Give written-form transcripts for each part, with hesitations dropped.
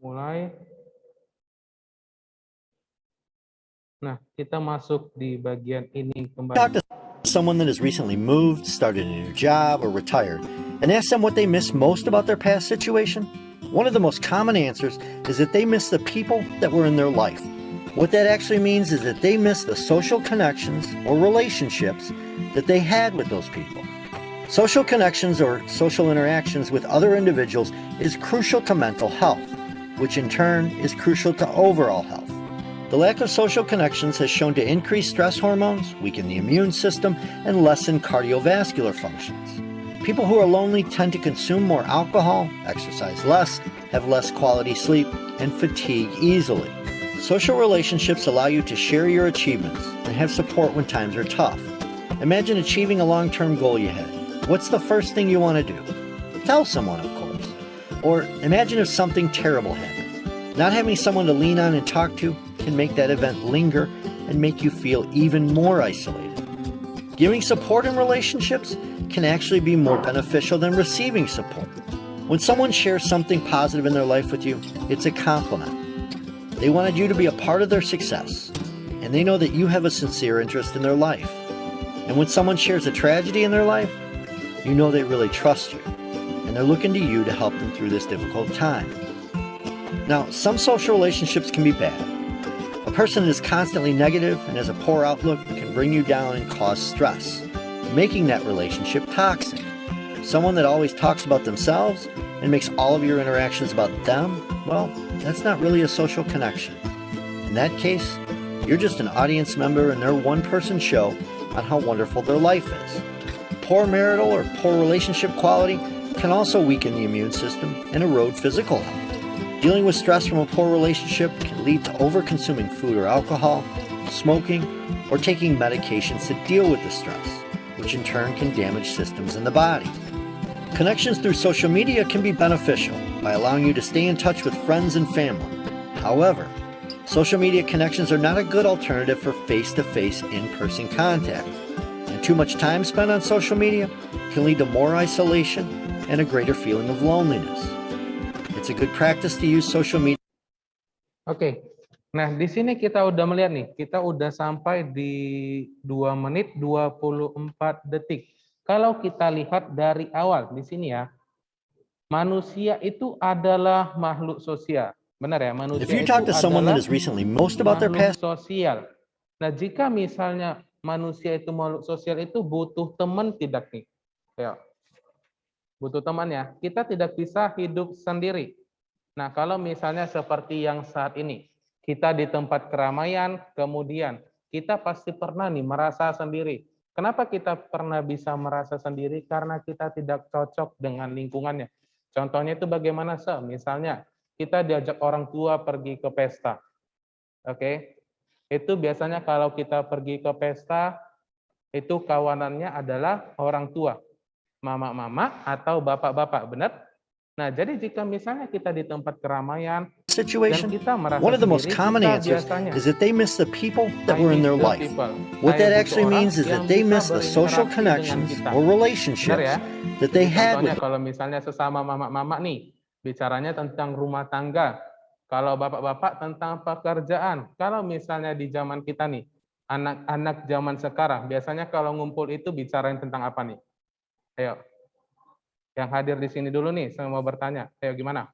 mulai. Nah, kita masuk di bagian ini kembali. Talk to someone that has recently moved, started a new job, or retired, and ask them what they miss most about their past situation. One of the most common answers is that they miss the people that were in their life. What that actually means is that they miss the social connections or relationships that they had with those people. Social connections or social interactions with other individuals is crucial to mental health, which in turn is crucial to overall health. The lack of social connections has shown to increase stress hormones, weaken the immune system, and lessen cardiovascular functions. People who are lonely tend to consume more alcohol, exercise less, have less quality sleep, and fatigue easily. Social relationships allow you to share your achievements and have support when times are tough. Imagine achieving a long-term goal you had. What's the first thing you want to do? Tell someone, of course. Or imagine if something terrible happens. Not having someone to lean on and talk to can make that event linger and make you feel even more isolated. Giving support in relationships can actually be more beneficial than receiving support. When someone shares something positive in their life with you, it's a compliment. They wanted you to be a part of their success, and they know that you have a sincere interest in their life. And when someone shares a tragedy in their life, you know they really trust you, and they're looking to you to help them through this difficult time. Now, some social relationships can be bad. A person that is constantly negative and has a poor outlook can bring you down and cause stress, making that relationship toxic. Someone that always talks about themselves and makes all of your interactions about them, well, that's not really a social connection. In that case, you're just an audience member in their one-person show on how wonderful their life is. Poor marital or poor relationship quality can also weaken the immune system and erode physical health. Dealing with stress from a poor relationship can lead to over-consuming food or alcohol, smoking, or taking medications to deal with the stress, which in turn can damage systems in the body. Connections through social media can be beneficial by allowing you to stay in touch with friends and family. However, social media connections are not a good alternative for face-to-face in-person contact, and too much time spent on social media can lead to more isolation and a greater feeling of loneliness. It's a good practice to use social media. Oke. Nah, di sini kita udah melihat nih, kita udah sampai di 2 menit 24 detik. Kalau kita lihat dari awal di sini ya, manusia itu adalah makhluk sosial. Benar ya, manusia If you itu talk to someone that adalah has recently most about their makhluk past, sosial. Nah, jika misalnya manusia itu makhluk sosial itu butuh teman tidak nih? Ya. Butuh teman ya. Kita tidak bisa hidup sendiri. Nah, kalau misalnya seperti yang saat ini, kita di tempat keramaian, kemudian kita pasti pernah nih merasa sendiri. Kenapa kita pernah bisa merasa sendiri? Karena kita tidak cocok dengan lingkungannya. Contohnya itu bagaimana, misalnya kita diajak orang tua pergi ke pesta. Oke. Itu biasanya kalau kita pergi ke pesta, itu kawanannya adalah orang tua. Mama-mama atau bapak-bapak, benar? Nah, jadi jika misalnya kita di tempat keramaian situation, dan kita merasa one of the most sendiri, common kita answers biasanya is that they miss the people that I were in miss their the life. people. What Saya that butuh actually orang means is yang that they bisa miss the social berinteraksi dengan connections kita. or Benar relationships ya? that they Jadi had contohnya with kalau misalnya sesama mama-mama nih, bicaranya tentang rumah tangga. Kalau bapak-bapak tentang pekerjaan. Kalau misalnya di zaman kita nih, anak-anak zaman sekarang, biasanya kalau ngumpul itu bicarain tentang apa nih? Ayo. Yang hadir di sini dulu nih, saya mau bertanya. Ayo gimana?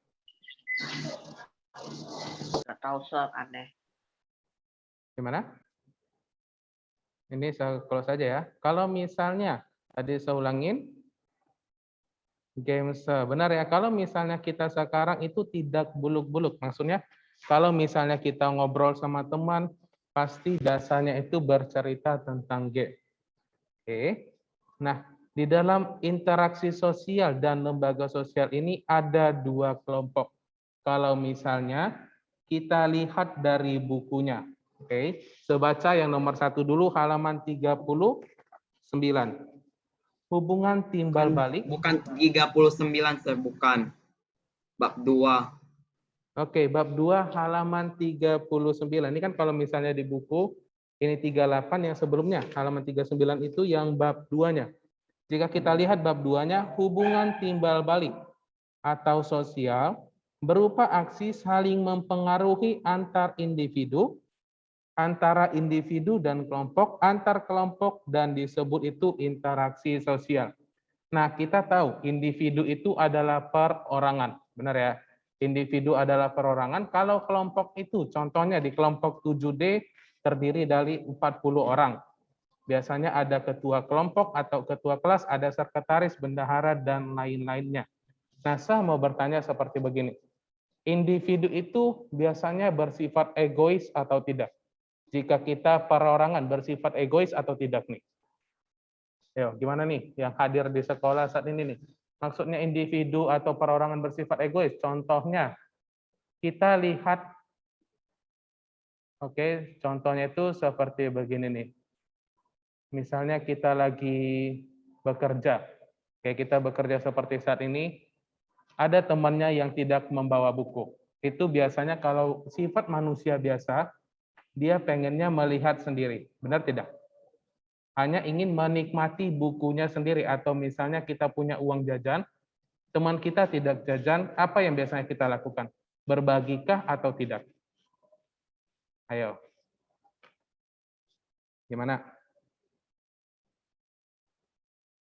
Nggak tahu, Sob, aneh. Gimana? Ini saya close saja ya. Kalau misalnya, tadi saya ulangin, games, benar ya, kalau misalnya kita sekarang itu tidak buluk-buluk, maksudnya kalau misalnya kita ngobrol sama teman, pasti dasarnya itu bercerita tentang game. Oke. Nah, di dalam interaksi sosial dan lembaga sosial ini ada 2 kelompok. Kalau misalnya kita lihat dari bukunya. Oke, saya baca yang nomor 1 dulu, halaman 39. Hubungan timbal balik. Bukan 39, Sir, bukan. Bab 2. Oke, bab 2 halaman 39. Ini kan kalau misalnya di buku ini 38, yang sebelumnya halaman 39 itu yang bab 2-nya. Jika kita lihat bab 2-nya, hubungan timbal balik atau sosial berupa aksi saling mempengaruhi antar individu, antara individu dan kelompok, antar kelompok, dan disebut itu interaksi sosial. Nah, kita tahu individu itu adalah perorangan, benar ya? Individu adalah perorangan. Kalau kelompok itu, contohnya di kelompok 7D terdiri dari 40 orang. Biasanya ada ketua kelompok atau ketua kelas, ada sekretaris, bendahara, dan lain-lainnya. Nah, saya mau bertanya seperti begini. Individu itu biasanya bersifat egois atau tidak? Jika kita perorangan bersifat egois atau tidak nih? Ayo, gimana nih yang hadir di sekolah saat ini nih? Maksudnya individu atau perorangan bersifat egois. Contohnya, kita lihat, oke, contohnya itu seperti begini nih. Misalnya kita lagi bekerja, kayak kita bekerja seperti saat ini, ada temannya yang tidak membawa buku. Itu biasanya kalau sifat manusia biasa, dia pengennya melihat sendiri. Benar tidak? Hanya ingin menikmati bukunya sendiri. Atau misalnya kita punya uang jajan, teman kita tidak jajan, apa yang biasanya kita lakukan? Berbagikah atau tidak? Ayo. Gimana?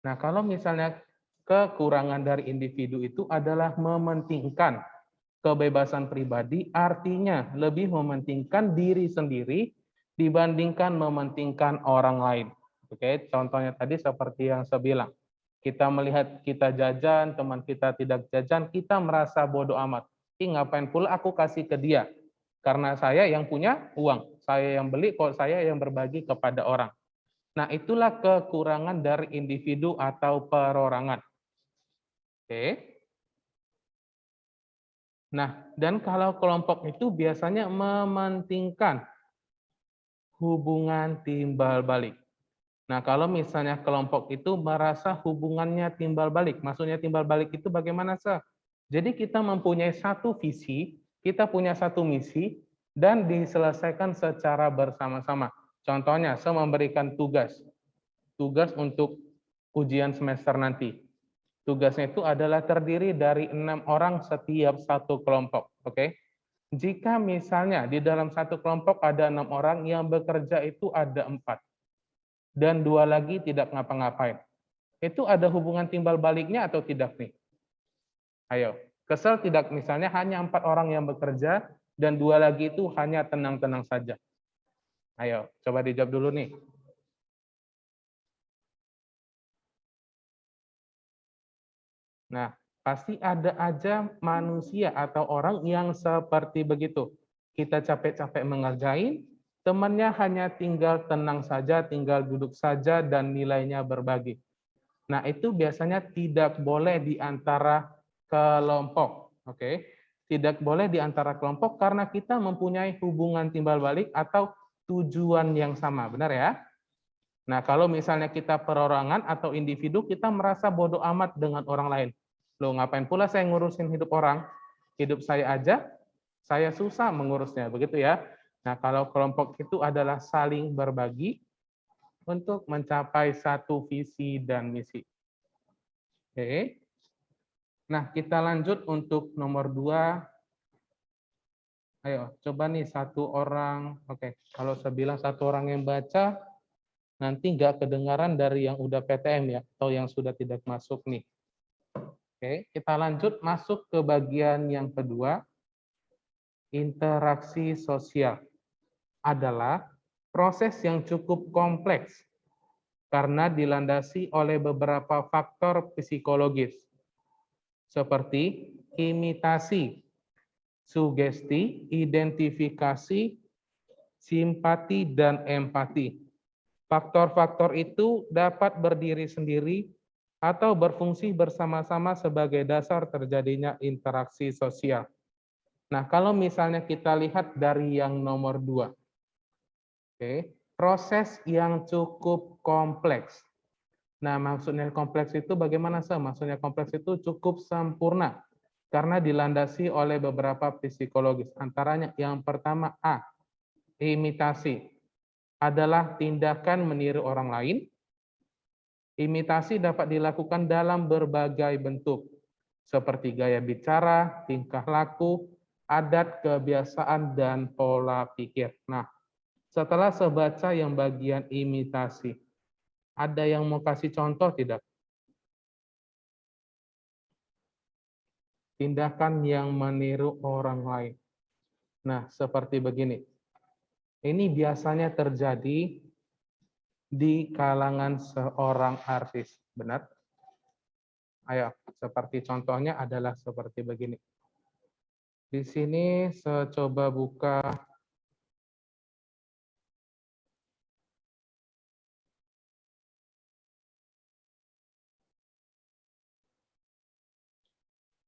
Nah, kalau misalnya kekurangan dari individu itu adalah mementingkan kebebasan pribadi, artinya lebih mementingkan diri sendiri dibandingkan mementingkan orang lain. Oke, contohnya tadi seperti yang saya bilang. Kita melihat kita jajan, teman kita tidak jajan, kita merasa bodoh amat. Ih, ngapain pula aku kasih ke dia? Karena saya yang punya uang, saya yang beli, kok saya yang berbagi kepada orang. Nah, itulah kekurangan dari individu atau perorangan. Oke. Nah, dan kalau kelompok itu biasanya mementingkan hubungan timbal balik. Nah, kalau misalnya kelompok itu merasa hubungannya timbal balik, maksudnya timbal balik itu bagaimana, Sah? Jadi kita mempunyai satu visi, kita punya satu misi, dan diselesaikan secara bersama-sama. Contohnya, saya memberikan tugas untuk ujian semester nanti. Tugasnya itu adalah terdiri dari 6 orang setiap satu kelompok. Oke? Jika misalnya di dalam satu kelompok ada 6 orang, yang bekerja itu ada 4. Dan 2 lagi tidak ngapa-ngapain. Itu ada hubungan timbal baliknya atau tidak nih? Ayo. Kesel tidak misalnya hanya 4 orang yang bekerja, dan 2 lagi itu hanya tenang-tenang saja. Ayo, coba dijawab dulu nih. Nah, pasti ada aja manusia atau orang yang seperti begitu. Kita capek-capek mengerjain, temannya hanya tinggal tenang saja, tinggal duduk saja, dan nilainya berbagi. Nah, itu biasanya tidak boleh di antara kelompok. Oke? Tidak boleh di antara kelompok karena kita mempunyai hubungan timbal balik atau tujuan yang sama. Benar ya? Nah, kalau misalnya kita perorangan atau individu, kita merasa bodoh amat dengan orang lain. Loh, ngapain pula saya ngurusin hidup orang? Hidup saya aja, saya susah mengurusnya, begitu ya. Nah, kalau kelompok itu adalah saling berbagi untuk mencapai satu visi dan misi. Oke. Nah, kita lanjut untuk nomor 2. Ayo, coba nih satu orang. Oke, kalau saya bilang satu orang yang baca, nanti nggak kedengaran dari yang udah PTM ya, atau yang sudah tidak masuk nih. Oke, kita lanjut masuk ke bagian yang kedua. Interaksi sosial adalah proses yang cukup kompleks karena dilandasi oleh beberapa faktor psikologis seperti imitasi, sugesti, identifikasi, simpati, dan empati. Faktor-faktor itu dapat berdiri sendiri atau berfungsi bersama-sama sebagai dasar terjadinya interaksi sosial. Nah, kalau misalnya kita lihat dari yang nomor 2, oke, proses yang cukup kompleks. Nah, maksudnya kompleks itu bagaimana, sih? Maksudnya kompleks itu cukup sempurna karena dilandasi oleh beberapa psikologis. Antaranya yang pertama A, imitasi adalah tindakan meniru orang lain. Imitasi dapat dilakukan dalam berbagai bentuk. seperti gaya bicara, tingkah laku, adat, kebiasaan, dan pola pikir. Nah, setelah sebaca yang bagian imitasi, ada yang mau kasih contoh tidak? Tindakan yang meniru orang lain. Nah, seperti begini. Ini biasanya terjadi di kalangan seorang artis. Benar? Ayo, seperti contohnya adalah seperti begini. Di sini saya coba buka.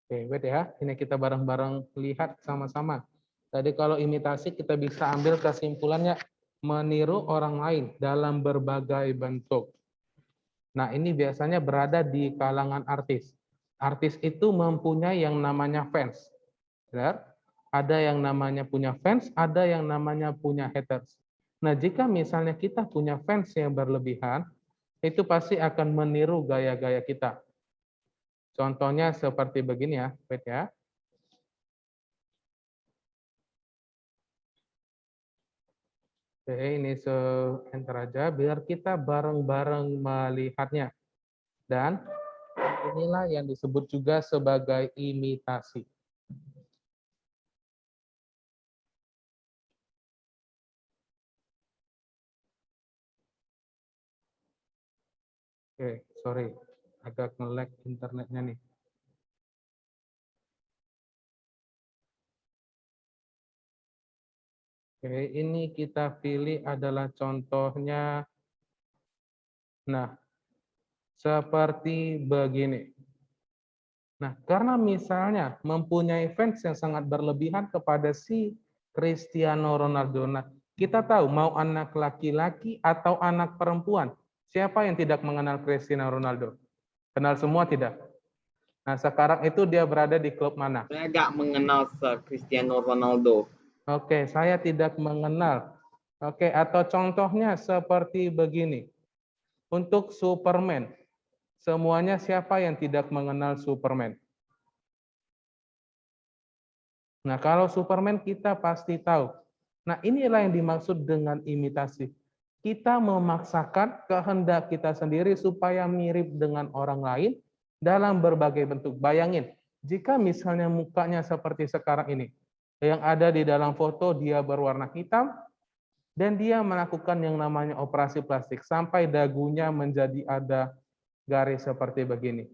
Oke, wait ya. Ini kita bareng-bareng lihat sama-sama. Tadi kalau imitasi kita bisa ambil kesimpulannya meniru orang lain dalam berbagai bentuk. Nah, ini biasanya berada di kalangan artis. Artis itu mempunyai yang namanya fans. Benar? Ada yang namanya punya fans, ada yang namanya punya haters. Nah, jika misalnya kita punya fans yang berlebihan, itu pasti akan meniru gaya-gaya kita. Contohnya seperti begini ya, wait ya. Oke, ini enter aja biar kita bareng-bareng melihatnya. Dan inilah yang disebut juga sebagai imitasi. Oke, sorry, agak nge-lag internetnya nih. Oke, ini kita pilih adalah contohnya. Nah, seperti begini. Nah, karena misalnya mempunyai fans yang sangat berlebihan kepada si Cristiano Ronaldo. Nah, kita tahu mau anak laki-laki atau anak perempuan, siapa yang tidak mengenal Cristiano Ronaldo? Kenal semua tidak? Nah, sekarang itu dia berada di klub mana? Saya nggak mengenal Cristiano Ronaldo. Oke, saya tidak mengenal. Oke, atau contohnya seperti begini. Untuk Superman, semuanya siapa yang tidak mengenal Superman? Nah, kalau Superman kita pasti tahu. Nah, inilah yang dimaksud dengan imitasi. Kita memaksakan kehendak kita sendiri supaya mirip dengan orang lain dalam berbagai bentuk. Bayangin, jika misalnya mukanya seperti sekarang ini, yang ada di dalam foto dia berwarna hitam, dan dia melakukan yang namanya operasi plastik, sampai dagunya menjadi ada garis seperti begini.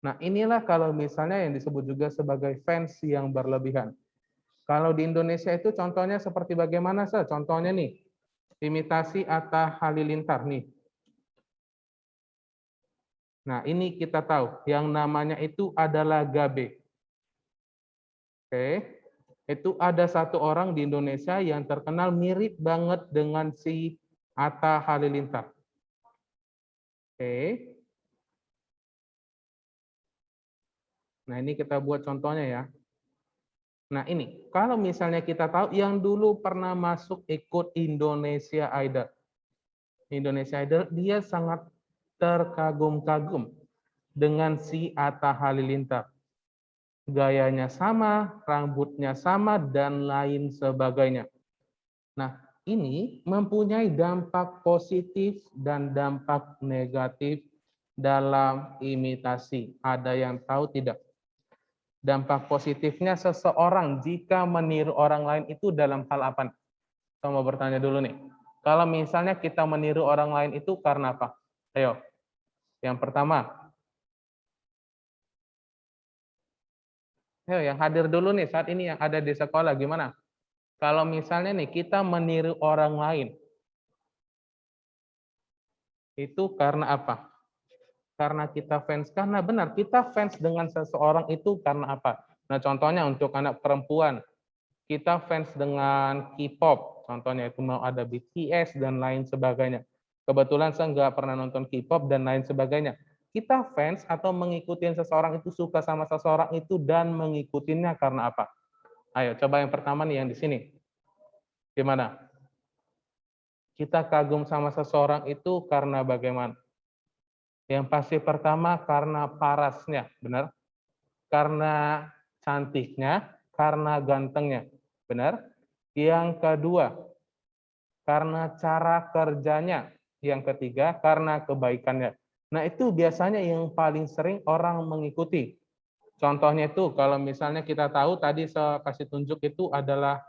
Nah, inilah kalau misalnya yang disebut juga sebagai fans yang berlebihan. Kalau di Indonesia itu contohnya seperti bagaimana, Sir? Contohnya nih, imitasi Atta Halilintar nih. Nah, ini kita tahu, yang namanya itu adalah Gabe. Oke, itu ada satu orang di Indonesia yang terkenal mirip banget dengan si Atta Halilintar. Oke. Nah, ini kita buat contohnya ya. Nah, ini kalau misalnya kita tahu yang dulu pernah masuk ikut Indonesia Idol. Indonesia Idol, dia sangat terkagum-kagum dengan si Atta Halilintar. Gayanya sama, rambutnya sama, dan lain sebagainya. Nah, ini mempunyai dampak positif dan dampak negatif dalam imitasi. Ada yang tahu tidak? Dampak positifnya seseorang jika meniru orang lain itu dalam hal apa? Saya mau bertanya dulu nih. Kalau misalnya kita meniru orang lain itu karena apa? Ayo. Yang pertama. Ayo, yang hadir dulu nih saat ini yang ada di sekolah gimana? Kalau misalnya nih kita meniru orang lain. Itu karena apa? Karena kita fans. Karena benar, kita fans dengan seseorang itu karena apa? Nah, contohnya untuk anak perempuan, kita fans dengan K-pop, contohnya itu mau ada BTS dan lain sebagainya. Kebetulan saya nggak pernah nonton K-pop dan lain sebagainya. Kita fans atau mengikuti seseorang itu, suka sama seseorang itu dan mengikutinya karena apa? Ayo, coba yang pertama nih yang di sini. Gimana? Kita kagum sama seseorang itu karena bagaimana? Yang pasti pertama karena parasnya, benar? Karena cantiknya, karena gantengnya. Benar? Yang kedua, karena cara kerjanya. Yang ketiga, karena kebaikannya. Nah, itu biasanya yang paling sering orang mengikuti. Contohnya itu, kalau misalnya kita tahu tadi saya kasih tunjuk itu adalah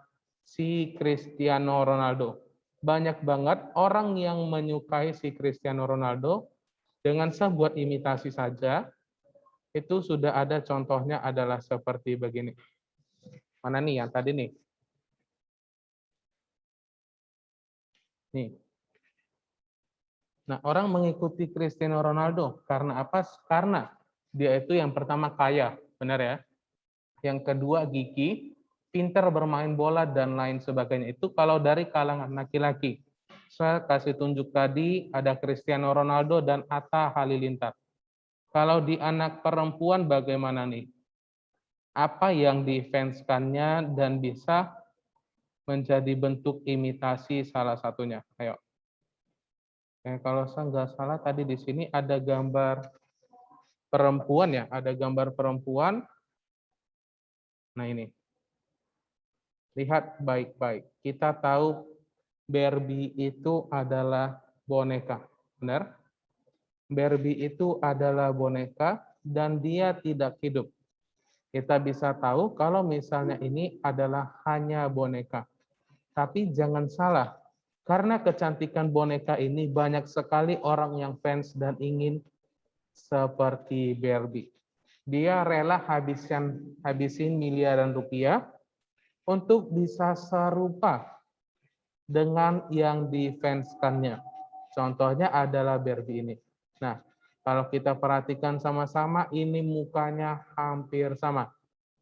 si Cristiano Ronaldo. Banyak banget orang yang menyukai si Cristiano Ronaldo dengan sebuah imitasi saja, itu sudah ada contohnya adalah seperti begini. Mana nih yang tadi nih? Nih. Nah, orang mengikuti Cristiano Ronaldo karena apa? Karena dia itu yang pertama kaya, benar ya? Yang kedua gigih, pintar bermain bola dan lain sebagainya. Itu kalau dari kalangan laki-laki. Saya kasih tunjuk tadi ada Cristiano Ronaldo dan Atta Halilintar. Kalau di anak perempuan bagaimana nih? Apa yang difanskannya dan bisa menjadi bentuk imitasi salah satunya? Ayo. Kalau saya nggak salah tadi di sini ada gambar perempuan ya, ada gambar perempuan. Nah ini, lihat baik-baik. Kita tahu Barbie itu adalah boneka, benar? Barbie itu adalah boneka dan dia tidak hidup. Kita bisa tahu kalau misalnya ini adalah hanya boneka. Tapi jangan salah, karena kecantikan boneka ini banyak sekali orang yang fans dan ingin seperti Barbie. Dia rela habisin miliaran rupiah untuk bisa serupa dengan yang difanskannya. Contohnya adalah Barbie ini. Nah, kalau kita perhatikan sama-sama, ini mukanya hampir sama.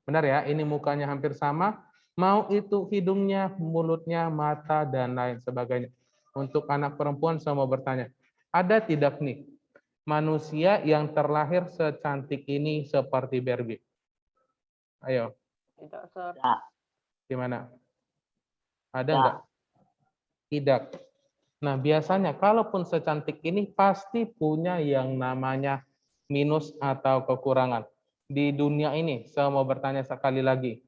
Benar ya, ini mukanya hampir sama. Mau itu hidungnya, mulutnya, mata, dan lain sebagainya. Untuk anak perempuan, saya mau bertanya, ada tidak nih manusia yang terlahir secantik ini seperti Barbie? Ayo, Tidak, Sir. gimana? Ada Tidak. enggak? Tidak. Nah, biasanya kalaupun secantik ini pasti punya yang namanya minus atau kekurangan. Di dunia ini, saya mau bertanya sekali lagi.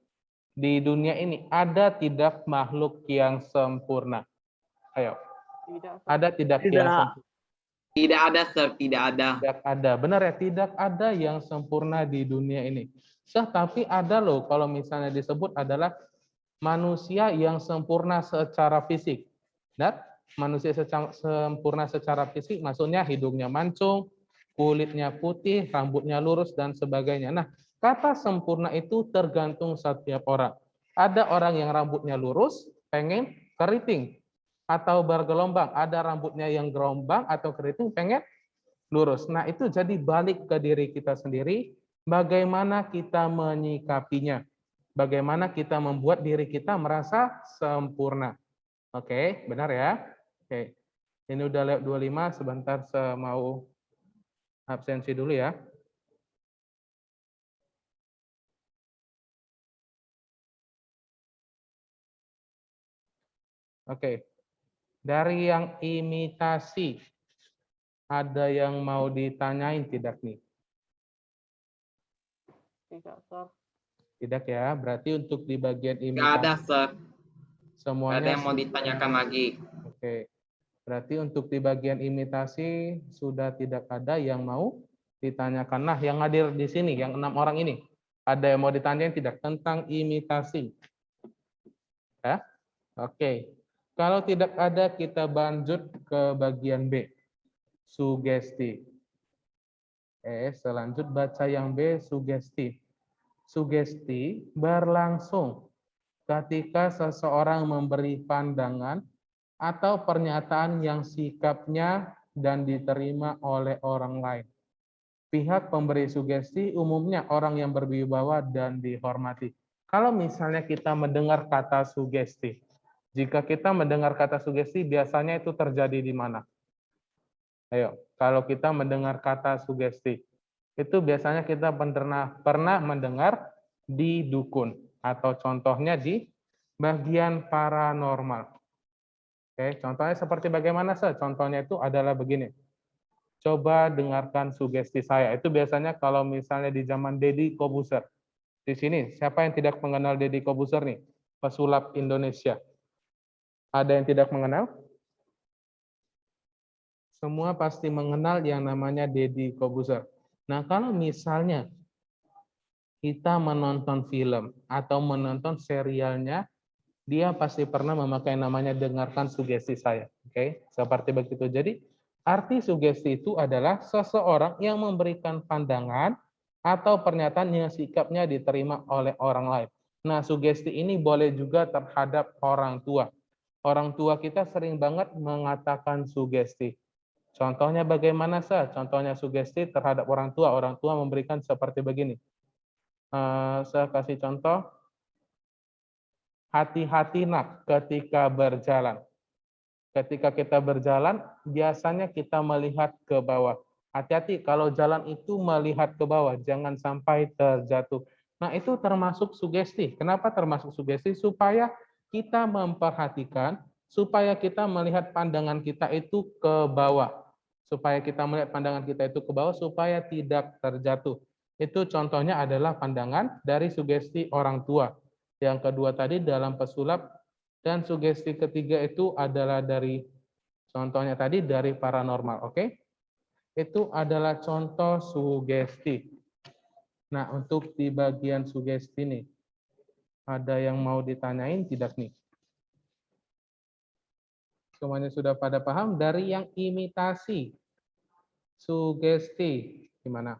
Di dunia ini ada tidak makhluk yang sempurna? Ayo. Tidak, Sir. Ada tidak yang Tidak. sempurna? Tidak ada, Sir. Tidak ada. Tidak ada. Benar ya, tidak ada yang sempurna di dunia ini. Tapi ada loh kalau misalnya disebut adalah manusia yang sempurna secara fisik. Benar? Manusia sempurna secara fisik maksudnya hidungnya mancung, kulitnya putih, rambutnya lurus dan sebagainya. Nah, kata sempurna itu tergantung setiap orang. Ada orang yang rambutnya lurus, pengen keriting atau bergelombang. Ada rambutnya yang gelombang atau keriting, pengen lurus. Nah, itu jadi balik ke diri kita sendiri, bagaimana kita menyikapinya. Bagaimana kita membuat diri kita merasa sempurna. Oke, benar ya? Oke. Ini udah lewat 25, sebentar saya mau absensi dulu ya. Oke. Dari yang imitasi, ada yang mau ditanyain tidak nih? Tidak, Sir. Tidak ya, berarti untuk di bagian Tidak ada, imitasi Sir. Tidak ada semuanya yang mau ditanyakan lagi. oke. Berarti untuk di bagian imitasi sudah tidak ada yang mau ditanyakan. Nah, yang hadir di sini, yang 6 orang ini, ada yang mau ditanyain tidak tentang imitasi? Ya? Oke. Kalau tidak ada, kita lanjut ke bagian B. Sugesti. Selanjut baca yang B, sugesti. Sugesti berlangsung ketika seseorang memberi pandangan atau pernyataan yang sikapnya dan diterima oleh orang lain. Pihak pemberi sugesti umumnya orang yang berwibawa dan dihormati. Kalau misalnya kita mendengar kata sugesti, jika kita mendengar kata sugesti, biasanya itu terjadi di mana? Ayo, kalau kita mendengar kata sugesti, itu biasanya kita pernah mendengar di dukun, atau contohnya di bagian paranormal. Oke, contohnya seperti bagaimana, Contohnya itu adalah begini. Coba dengarkan sugesti saya. Itu biasanya kalau misalnya di zaman Deddy Corbuzier. Di sini, siapa yang tidak mengenal Deddy Corbuzier nih? Pesulap Indonesia. Ada yang tidak mengenal? Semua pasti mengenal yang namanya Deddy Corbuzier. Nah, kalau misalnya kita menonton film atau menonton serialnya, dia pasti pernah memakai namanya dengarkan sugesti saya. Oke, seperti begitu. Jadi, arti sugesti itu adalah seseorang yang memberikan pandangan atau pernyataan yang sikapnya diterima oleh orang lain. Nah, sugesti ini boleh juga terhadap orang tua. Orang tua kita sering banget mengatakan sugesti. Contohnya bagaimana sih? Contohnya sugesti terhadap orang tua. Orang tua memberikan seperti begini. Saya kasih contoh. Hati-hati nak ketika berjalan. Ketika kita berjalan, biasanya kita melihat ke bawah. Hati-hati kalau jalan itu melihat ke bawah, jangan sampai terjatuh. Nah, itu termasuk sugesti. Kenapa termasuk sugesti? Supaya kita memperhatikan, supaya kita melihat pandangan kita itu ke bawah. Supaya kita melihat pandangan kita itu ke bawah, supaya tidak terjatuh. Itu contohnya adalah pandangan dari sugesti orang tua. Yang kedua tadi dalam pesulap, dan sugesti ketiga itu adalah dari, contohnya tadi dari paranormal, oke? Itu adalah contoh sugesti. Nah, untuk di bagian sugesti nih, ada yang mau ditanyain tidak nih? Semuanya sudah pada paham? Dari yang imitasi sugesti, gimana?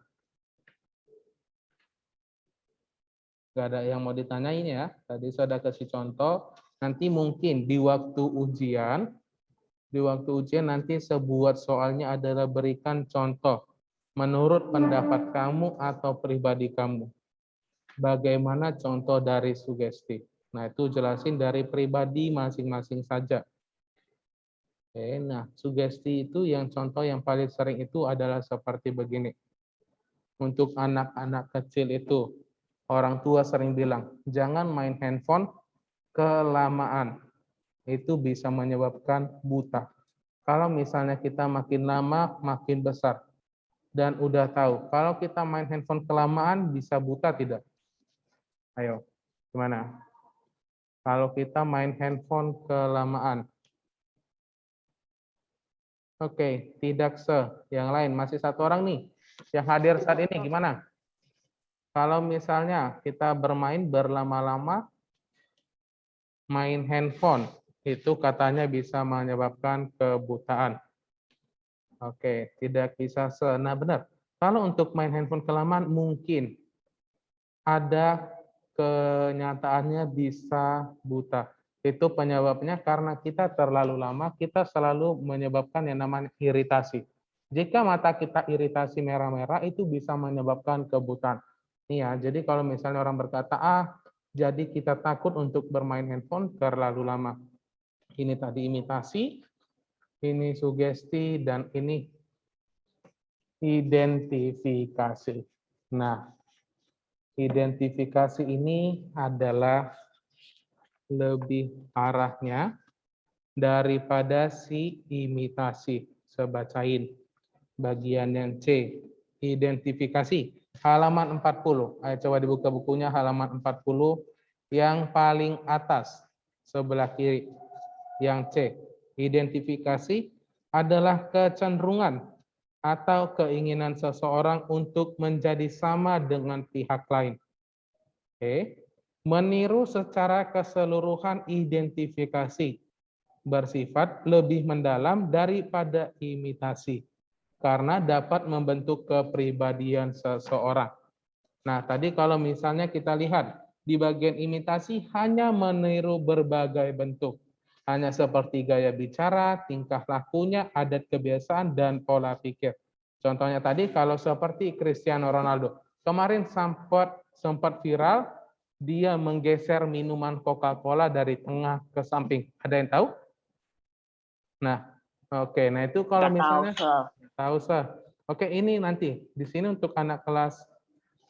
Gak ada yang mau ditanyain ya? Tadi saya sudah kasih contoh. Nanti mungkin di waktu ujian nanti sebuah soalnya adalah berikan contoh menurut pendapat kamu atau pribadi kamu. Bagaimana contoh dari sugesti? Nah, itu jelasin dari pribadi masing-masing saja. Oke, nah, sugesti itu yang contoh yang paling sering itu adalah seperti begini. Untuk anak-anak kecil itu, orang tua sering bilang, jangan main handphone kelamaan. Itu bisa menyebabkan buta. Kalau misalnya kita makin lama, makin besar. Dan udah tahu, kalau kita main handphone kelamaan, bisa buta tidak? Ayo, gimana? Kalau kita main handphone kelamaan. Oke, tidak yang lain. Masih satu orang nih, yang hadir saat ini, gimana? Kalau misalnya kita bermain berlama-lama, main handphone, itu katanya bisa menyebabkan kebutaan. Oke, tidak bisa nah benar. Kalau untuk main handphone kelamaan mungkin ada kenyataannya bisa buta. Itu penyebabnya karena kita terlalu lama, kita selalu menyebabkan yang namanya iritasi. Jika mata kita iritasi merah-merah, itu bisa menyebabkan kebutaan. Iya, jadi kalau misalnya orang berkata, jadi kita takut untuk bermain handphone terlalu lama. Ini tadi imitasi, ini sugesti, dan ini identifikasi. Nah, identifikasi ini adalah lebih arahnya daripada si imitasi. Saya bacain bagian yang C. Identifikasi. Halaman 40. Ayo coba dibuka bukunya halaman 40 yang paling atas sebelah kiri. Yang C. Identifikasi adalah kecenderungan atau keinginan seseorang untuk menjadi sama dengan pihak lain. Oke. Meniru secara keseluruhan identifikasi bersifat lebih mendalam daripada imitasi karena dapat membentuk kepribadian seseorang. Nah, tadi kalau misalnya kita lihat di bagian imitasi hanya meniru berbagai bentuk. Hanya seperti gaya bicara, tingkah lakunya, adat kebiasaan, dan pola pikir. Contohnya tadi kalau seperti Cristiano Ronaldo. Kemarin sempat viral, dia menggeser minuman Coca-Cola dari tengah ke samping. Ada yang tahu? Nah, oke. Nah itu kalau misalnya tahu sah. Oke, ini nanti di sini untuk anak kelas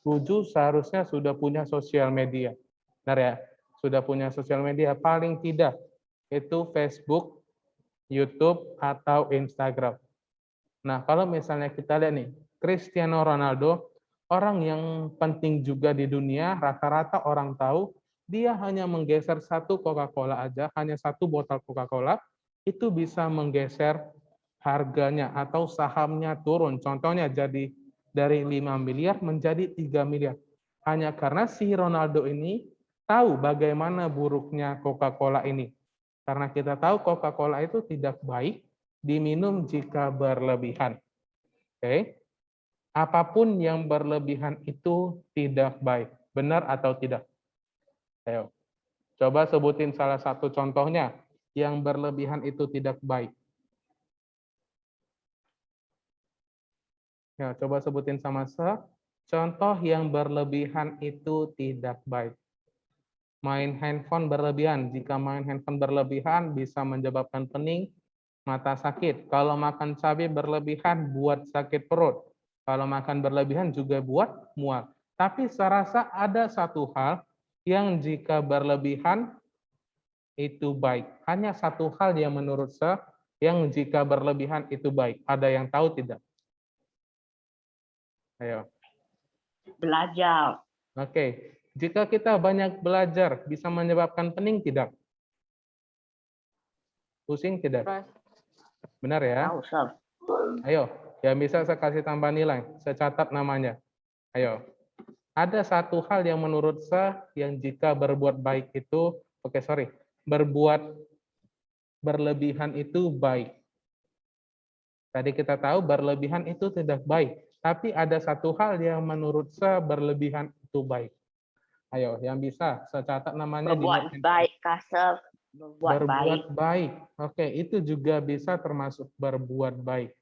7 seharusnya sudah punya sosial media. Benar ya? Sudah punya sosial media paling tidak itu Facebook, YouTube, atau Instagram. Nah, kalau misalnya kita lihat nih, Cristiano Ronaldo, orang yang penting juga di dunia, rata-rata orang tahu, dia hanya menggeser satu Coca-Cola aja, hanya satu botol Coca-Cola, itu bisa menggeser harganya atau sahamnya turun. Contohnya jadi dari 5 miliar menjadi 3 miliar. Hanya karena si Ronaldo ini tahu bagaimana buruknya Coca-Cola ini. Karena kita tahu Coca-Cola itu tidak baik diminum jika berlebihan. Oke. Apapun yang berlebihan itu tidak baik. Benar atau tidak? Ayo. Coba sebutin salah satu contohnya yang berlebihan itu tidak baik. Ya, coba sebutin sama-sama. Contoh yang berlebihan itu tidak baik. Main handphone berlebihan. Jika main handphone berlebihan bisa menyebabkan pening, mata sakit. Kalau makan cabai berlebihan buat sakit perut. Kalau makan berlebihan juga buat mual. Tapi saya rasa ada satu hal yang jika berlebihan itu baik. Hanya satu hal yang menurut saya yang jika berlebihan itu baik. Ada yang tahu tidak? Ayo. Belajar. Oke. Jika kita banyak belajar bisa menyebabkan pening tidak? Pusing tidak? Stres. Benar ya? Tahu, Sir. Ayo, yang bisa saya kasih tambah nilai. Saya catat namanya. Ayo. Ada satu hal yang menurut saya yang jika berbuat baik itu, berbuat berlebihan itu baik. Tadi kita tahu berlebihan itu tidak baik. Tapi ada satu hal yang menurut saya berlebihan itu baik. Ayo, yang bisa saya catat namanya di Berbuat note. baik, Kak, Sir. Berbuat baik. Oke, itu juga bisa termasuk berbuat baik.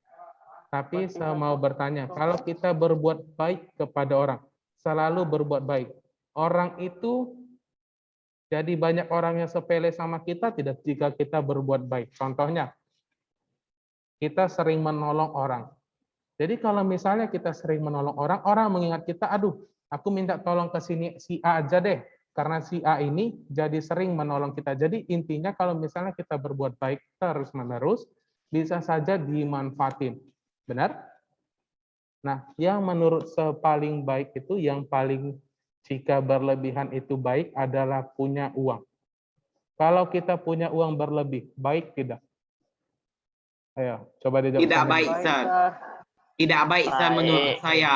Tapi saya mau bertanya, kalau kita berbuat baik kepada orang, selalu berbuat baik, orang itu jadi banyak orang yang sepele sama kita tidak jika kita berbuat baik. Contohnya, kita sering menolong orang. Jadi kalau misalnya kita sering menolong orang, orang mengingat kita, aduh, aku minta tolong ke sini si A aja deh. Karena si A ini jadi sering menolong kita. Jadi intinya kalau misalnya kita berbuat baik terus-menerus, bisa saja dimanfaatin. Benar? Nah, yang menurut saya paling baik itu, yang paling jika berlebihan itu baik adalah punya uang. Kalau kita punya uang berlebih, baik tidak? Ayo, coba dijawab. Tidak sama. baik, Sir. Tidak baik, Sir, menurut saya.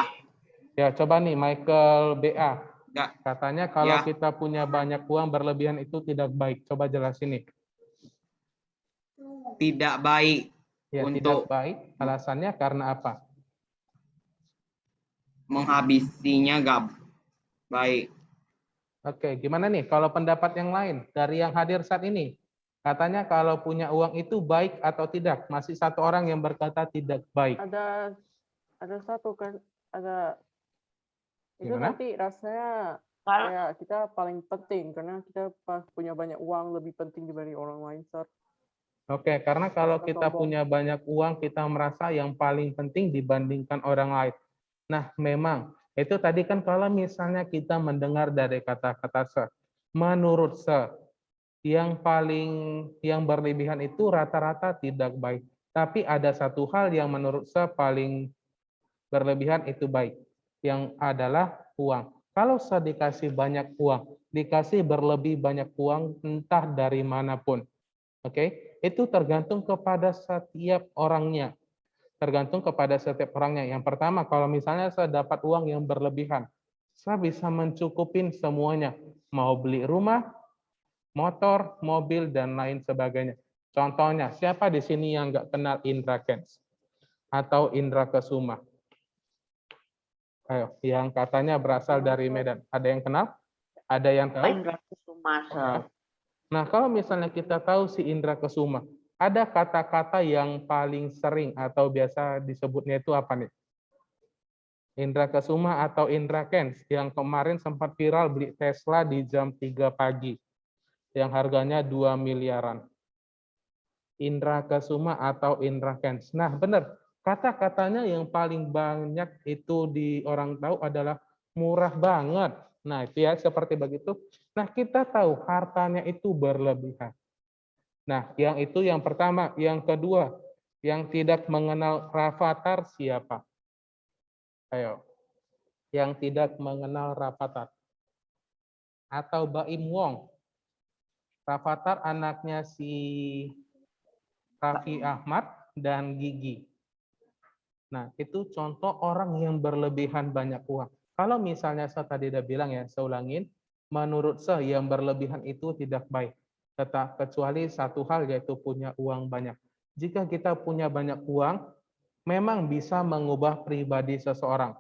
Ya, coba nih Michael BA. Nggak. Katanya kalau Ya. kita punya banyak uang berlebihan itu tidak baik. Coba jelasin nih. Tidak baik Ya, untuk tidak baik. Alasannya karena apa? menghabisinya nggak baik. Oke, gimana nih kalau pendapat yang lain dari yang hadir saat ini? Katanya kalau punya uang itu baik atau tidak? Masih satu orang yang berkata tidak baik. Ada satu kan, ada itu Gimana? nanti rasanya kayak kita paling penting karena kita pas punya banyak uang lebih penting dibanding orang lain, Sir. Oke, karena kalau kita Sombong. punya banyak uang, kita merasa yang paling penting dibandingkan orang lain. Nah, memang itu tadi kan kalau misalnya kita mendengar dari kata-kata se, menurut se, yang berlebihan itu rata-rata tidak baik. Tapi ada satu hal yang menurut saya paling berlebihan itu baik, yang adalah uang. Kalau saya dikasih banyak uang, dikasih berlebih banyak uang entah dari manapun, oke, itu tergantung kepada setiap orangnya. Tergantung kepada setiap orangnya. Yang pertama, kalau misalnya saya dapat uang yang berlebihan, saya bisa mencukupin semuanya. Mau beli rumah, motor, mobil, dan lain sebagainya. Contohnya, siapa di sini yang nggak kenal Indra Kents? Atau Indra Kesuma? Ayo, yang katanya berasal dari Medan. Ada yang kenal? Ada yang tahu? Indra Kesuma, Sir. Nah, kalau misalnya kita tahu si Indra Kesuma, ada kata-kata yang paling sering atau biasa disebutnya itu apa nih? Indra Kesuma atau Indra Kents yang kemarin sempat viral beli Tesla di jam 3 pagi yang harganya 2 miliaran. Indra Kesuma atau Indra Kents. Nah, benar. Kata-katanya yang paling banyak itu di orang tahu adalah murah banget. Nah, itu ya seperti begitu. Nah, kita tahu hartanya itu berlebihan. Nah, yang itu yang pertama. Yang kedua, Yang tidak mengenal Rafathar siapa? Ayo. Yang tidak mengenal Rafathar. Atau Baim Wong. Rafathar anaknya si Raffi Ahmad dan Gigi. Nah, itu contoh orang yang berlebihan banyak uang. Kalau misalnya saya tadi udah bilang ya, saya ulangin, menurut saya yang berlebihan itu tidak baik. Kecuali satu hal yaitu punya uang banyak. Jika kita punya banyak uang, memang bisa mengubah pribadi seseorang.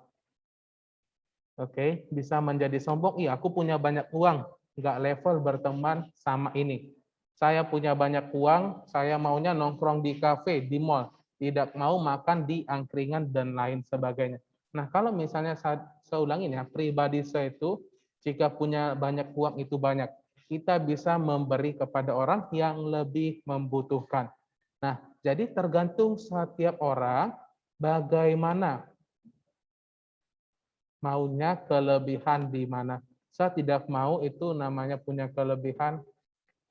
Oke, bisa menjadi sombong. Iya, aku punya banyak uang, nggak level berteman sama ini. Saya punya banyak uang, saya maunya nongkrong di kafe, di mall, tidak mau makan di angkringan dan lain sebagainya. Nah, kalau misalnya saya ulangin ya, pribadi saya itu jika punya banyak uang itu banyak, kita bisa memberi kepada orang yang lebih membutuhkan. Nah, jadi tergantung setiap orang bagaimana maunya kelebihan di mana. Saya tidak mau itu namanya punya kelebihan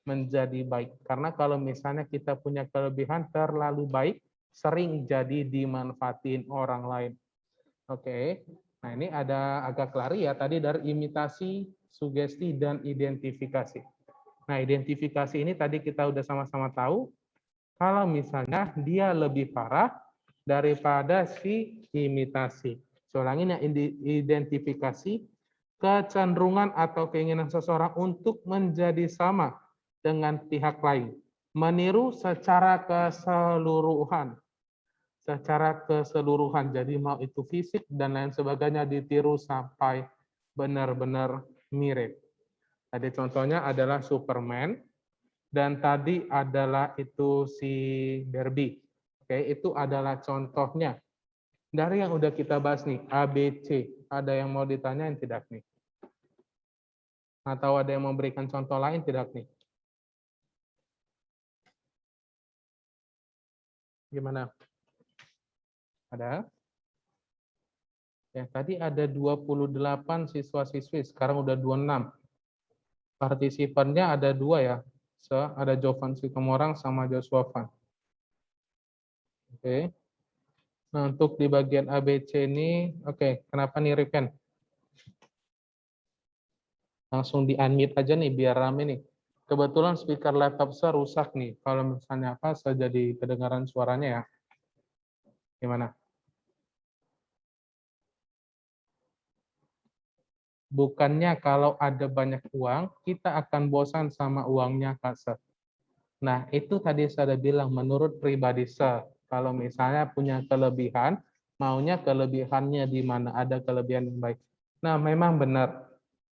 menjadi baik. Karena kalau misalnya kita punya kelebihan terlalu baik, sering jadi dimanfaatin orang lain. Oke, nah ini ada agak lari ya tadi dari imitasi, sugesti, dan identifikasi. Nah identifikasi ini tadi kita udah sama-sama tahu, kalau misalnya dia lebih parah daripada si imitasi. Saya ulangin ya, identifikasi, kecenderungan atau keinginan seseorang untuk menjadi sama dengan pihak lain. Meniru secara keseluruhan. Secara keseluruhan, jadi mau itu fisik dan lain sebagainya ditiru sampai benar-benar mirip. Tadi contohnya adalah Superman, dan tadi adalah itu si Barbie. Oke, itu adalah contohnya. Dari yang udah kita bahas nih, A, B, C. Ada yang mau ditanyain tidak nih? Atau ada yang memberikan contoh lain tidak nih? Gimana? Ada? Ya, tadi ada 28 siswa-siswi, sekarang udah 26. Partisipannya ada 2 ya. Ada Jovan Sitomorang sama Joshua Van. Oke. Nah, untuk di bagian ABC ini, oke, kenapa nih Riven? Langsung di-unmute aja nih, biar rame nih. Kebetulan speaker laptop saya rusak nih. Kalau misalnya apa, saya jadi kedengaran suaranya ya. Gimana? Bukannya kalau ada banyak uang, kita akan bosan sama uangnya, Kak Seth. Nah, itu tadi saya bilang, menurut pribadi saya, kalau misalnya punya kelebihan, maunya kelebihannya di mana ada kelebihan yang baik. Nah, memang benar.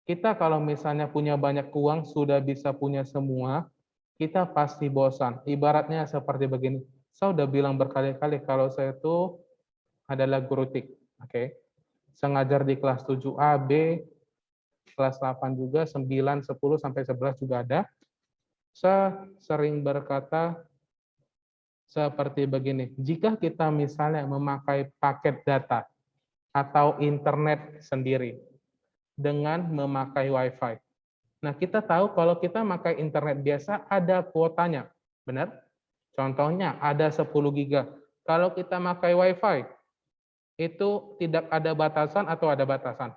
Kita kalau misalnya punya banyak uang, sudah bisa punya semua, kita pasti bosan. Ibaratnya seperti begini. Saya udah bilang berkali-kali kalau saya itu adalah guru TIK. Oke. Saya ngajar di kelas 7A, B, kelas 8 juga, 9, 10, sampai 11 juga ada. Saya sering berkata seperti begini, jika kita misalnya memakai paket data atau internet sendiri dengan memakai WiFi. Nah, kita tahu kalau kita memakai internet biasa ada kuotanya, benar? Contohnya ada 10 giga. Kalau kita pakai WiFi, itu tidak ada batasan atau ada batasan?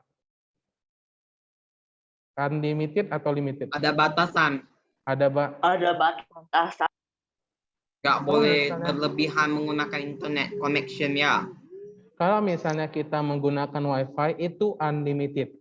Unlimited atau limited? Ada batasan. Ada batasan. Nggak Kalau boleh misalnya- berlebihan menggunakan internet connection ya. Kalau misalnya kita menggunakan WiFi itu unlimited.